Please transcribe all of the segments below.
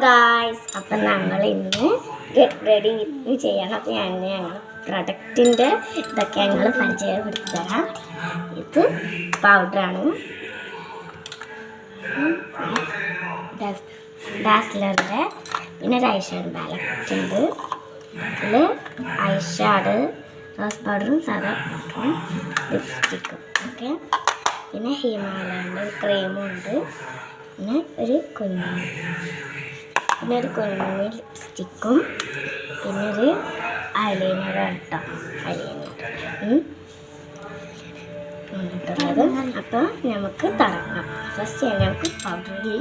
Guys, അപ്പം ഞങ്ങൾ ഇന്ന് ഗെറ്റ് റെഡി വിത്ത് ചെയ്യണം. അപ്പം ഞങ്ങൾ പ്രൊഡക്റ്റിൻ്റെ ഇതൊക്കെ ഞങ്ങൾ പരിചയപ്പെടുത്തി തരാം. ഇത് പൗഡറാണ്, ഡാസ്ലറിൻ്റെ. പിന്നെ ഒരു ഐഷാഡ് പാലറ്റ് ഉണ്ട്. ഇതിൽ ഐഷാഡ്, റോസ് പൗഡറും സാധാ പൗഡറും ലിപ്സ്റ്റിക്കും ഓക്കെ. പിന്നെ ഹിമാലയൻ്റെ ഒരു ക്രീമും ഉണ്ട്. പിന്നെ ഒരു കുഞ്ഞു ലിപ്സ്റ്റിക്കും പിന്നെ ഒരു ഐലൈനറാണ് കേട്ടോ. ഐലൈനർ അപ്പോൾ നമുക്ക് തുടങ്ങാം. ഫസ്റ്റ് നമുക്ക് പൗഡറിൽ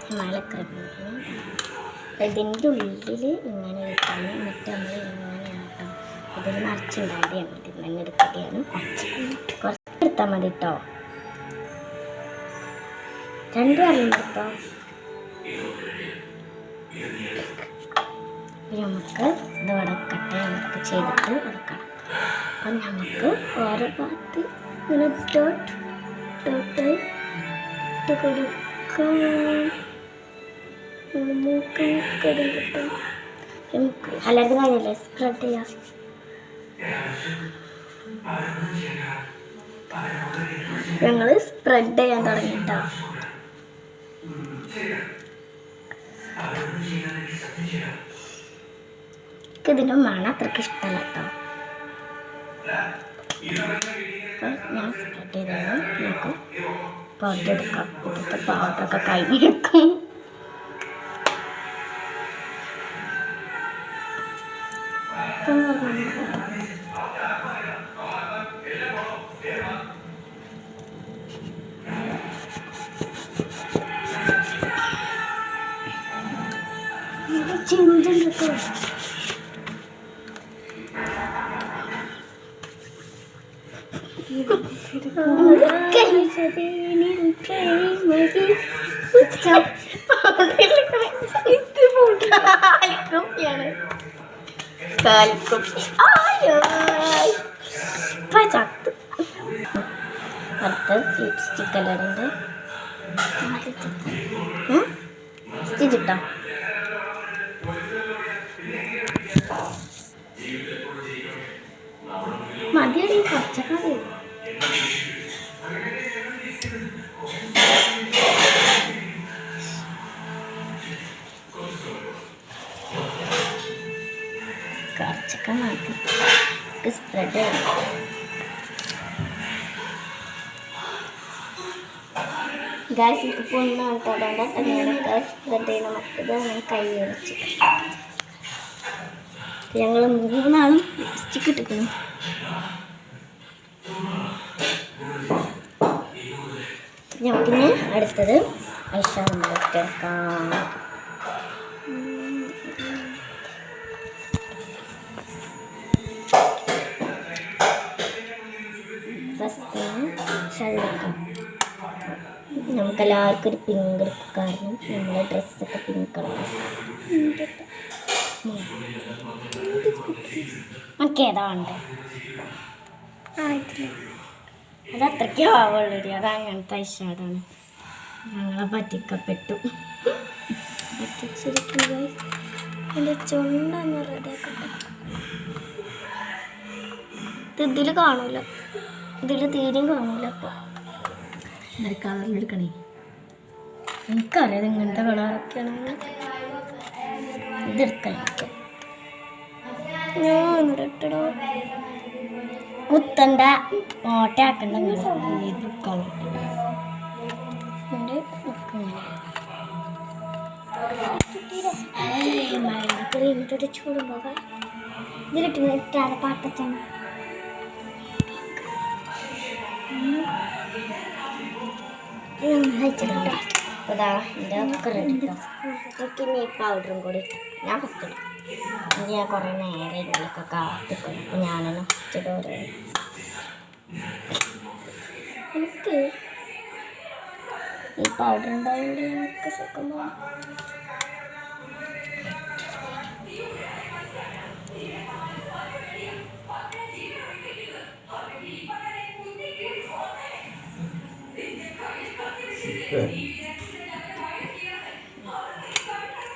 ഹിമാലയ ക്രീം ഇതിൻ്റെ ഉള്ളിൽ ഇങ്ങനെ വെക്കാണ്. എന്നിട്ട് നമ്മൾ ഇങ്ങനെയാണ് കേട്ടോ ഇതിൽ നിറച്ചുണ്ടാക്കിയാണ്. ഇതിൽ തന്നെ എടുക്കുകയാണ്. കുറച്ച് എടുത്താൽ മതി കേട്ടോ. 2 എടുത്തോ. നമുക്ക് ഇത് വടക്കട്ടെ. നമുക്ക് ചെയ്തിട്ട് വടക്കണം. അപ്പം നമുക്ക് ഓരോ ഭാഗത്ത് ഇങ്ങനെ ഡോട്ടായി ഇട്ട് കൊടുക്കാം. അല്ലാതെ കഴിഞ്ഞല്ലേ സ്പ്രെഡ് ചെയ്യാം. ഞങ്ങൾ സ്പ്രെഡ് ചെയ്യാൻ തുടങ്ങിട്ടോ. ഇതിൻ്റെ മണം അത്രയ്ക്ക് ഇഷ്ടമല്ല കേട്ടോ. അപ്പോൾ ഞാൻ സ്പ്രെഡ് ചെയ്താണ്. നമുക്ക് പൗഡർ എടുക്കാം. ഇപ്പോഴത്തെ പൗഡറൊക്കെ കഴിഞ്ഞെടുക്കും. അടുത്ത് ലിപ്സ്റ്റിക് എല്ലാവരുണ്ട്. സ്റ്റിച്ചിട്ടോ. മതിയടി കുറച്ചൊക്കെ മതി. കുറച്ചൊക്കെ മതി. സ്പ്രെഡ് ചെയ്യണം. ഗായ്സ് എനിക്ക് പൊണ്ണാണ് അതുകൊണ്ടാണ് അങ്ങനെയൊക്കെ സ്പ്രെഡ് ചെയ്യണം. മറ്റത് അങ്ങനെ കൈ വെച്ച് ഞങ്ങൾ 3 ആളും ലിപ്സ്റ്റിക്ക് ഇട്ടിരിക്കുന്നു. നമുക്കിനി അടുത്തത് ഐഷാഡോ എടുക്കാം. ഫസ്റ്റ് ഷെയ്ഡെടുക്കാം. നമുക്കെല്ലാവർക്കും ഒരു പിങ്ക് എടുക്കും. കാരണം നമ്മളെ ഡ്രസ്സൊക്കെ പിങ്ക് കളർ. നമുക്ക് ഏതാ വേണ്ടത്? അത് അത്രയ്ക്കേ ആവുള്ളൂ. അത് അങ്ങനത്തെ ഐഷാഡാണ്. ഞങ്ങളെ പറ്റിക്കപ്പെട്ടു. എൻ്റെ ചുണ്ടൊന്ന് റെഡിയാക്കട്ടെ. ഇതിൽ കാണൂല. ഇതിൽ തീരെയും കാണൂല. അപ്പോൾ കളറിലെടുക്കണേ. എനിക്കറിയാം ഇങ്ങനത്തെ കളറൊക്കെയാണെന്ന്. ഇതെടുക്കാൻ ഞാൻ ഇടട്ടോ. കുത്തണ്ട ഓട്ടയാക്കണ്ട. ഇത് കളർ ക്രീമിട്ടൊരു ചൂടുമ്പോ ഇതിലിട്ടാതെ പാട്ടച്ചാണ്. അതാ എൻ്റെ ഒക്കെ റെഡി. എനിക്കിനി ഈ പൗഡറും കൂടി ഞാൻ ഫസ്റ്റ് ഇടും. ഇനി ഞാൻ കുറേ നേരം ഇതിലൊക്കെ കാത്തിക്കും. അപ്പം ഞാനാണ് ഫസ്റ്റ് ഇടുക. എനിക്ക് ഈ പൗഡർ ഉണ്ടായതുകൊണ്ട് ഞങ്ങൾക്ക് സുഖം പോകാം.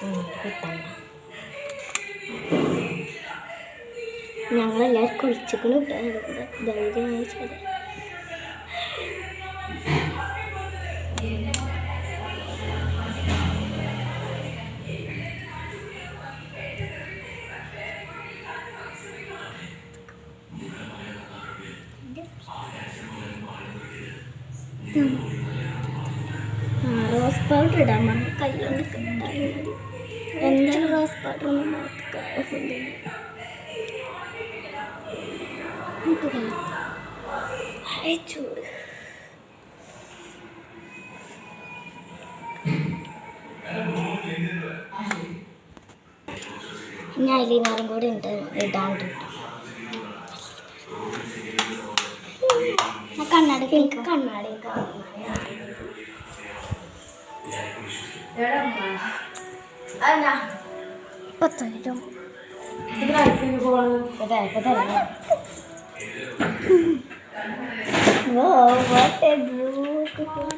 കിട്ടണ്ട. ഞങ്ങളെല്ലാവരും കുളിച്ചിക്കണം ധൈര്യമായി ചെയ്ത്. റോസ് പൗഡർ ഇടാൻ പറഞ്ഞ കയ്യൊന്ന് കിട്ടാൻ എന്തായാലും റോസ് പൗഡർ ഒന്നും ചൂട്. ഇനി ഐലൈനറും കൂടി ഉണ്ട് ഇടാണ്ട്. കണ്ണാടി എനിക്ക് കണ്ണാടി പത്തായിരം Wow, what a beautiful.